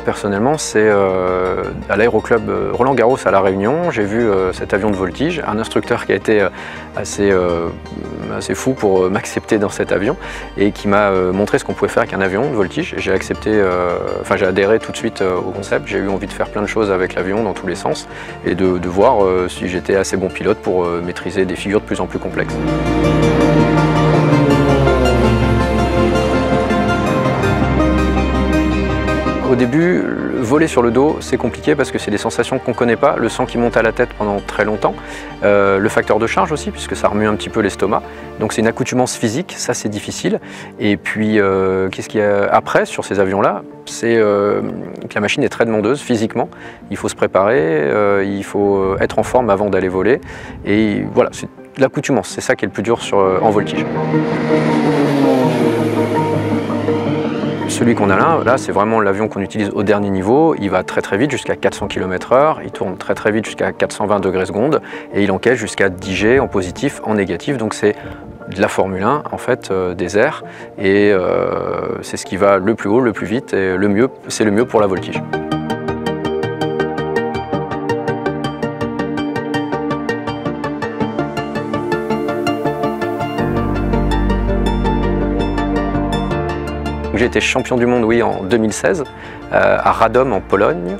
Personnellement, c'est à l'aéroclub Roland-Garros à La Réunion. J'ai vu cet avion de voltige, un instructeur qui a été assez fou pour m'accepter dans cet avion et qui m'a montré ce qu'on pouvait faire avec un avion de voltige. J'ai accepté, j'ai adhéré tout de suite au concept. J'ai eu envie de faire plein de choses avec l'avion dans tous les sens et de voir si j'étais assez bon pilote pour maîtriser des figures de plus en plus complexes. Au début, voler sur le dos, c'est compliqué parce que c'est des sensations qu'on ne connaît pas, le sang qui monte à la tête pendant très longtemps, le facteur de charge aussi, puisque ça remue un petit peu l'estomac. Donc c'est une accoutumance physique, ça c'est difficile. Et puis, qu'est-ce qu'il y a après sur ces avions-là? C'est que la machine est très demandeuse physiquement. Il faut se préparer, il faut être en forme avant d'aller voler. Et voilà, c'est l'accoutumance, c'est ça qui est le plus dur en voltige. Celui qu'on a là, c'est vraiment l'avion qu'on utilise au dernier niveau. Il va très vite, jusqu'à 400 km/h. Il tourne très vite jusqu'à 420 degrés secondes. Et il encaisse jusqu'à 10 G en positif, en négatif. Donc c'est de la Formule 1, en fait, des airs. Et c'est ce qui va le plus haut, le plus vite. Et le mieux, c'est le mieux pour la voltige. J'ai été champion du monde, oui, en 2016, à Radom en Pologne.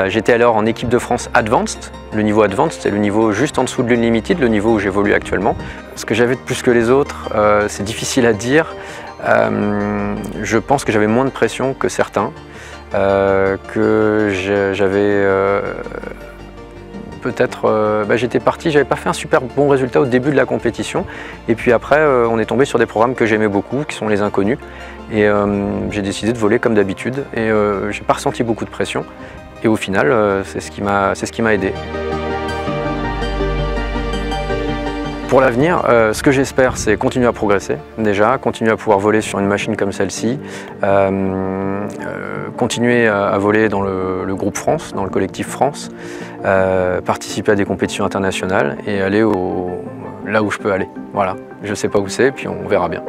J'étais alors en équipe de France Advanced. Le niveau Advanced, c'est le niveau juste en dessous de l'Unlimited, le niveau où j'évolue actuellement. Ce que j'avais de plus que les autres, c'est difficile à dire. Je pense que j'avais moins de pression que certains, que j'avais peut-être, j'étais parti, j'avais pas fait un super bon résultat au début de la compétition. Et puis après, on est tombé sur des programmes que j'aimais beaucoup, qui sont les inconnus. Et j'ai décidé de voler comme d'habitude. Et j'ai pas ressenti beaucoup de pression. Et au final, c'est ce qui m'a aidé. Pour l'avenir, ce que j'espère, c'est continuer à progresser, déjà, continuer à pouvoir voler sur une machine comme celle-ci, continuer à voler dans le groupe France, dans le collectif France, participer à des compétitions internationales et aller là où je peux aller. Voilà, je ne sais pas où c'est, puis on verra bien.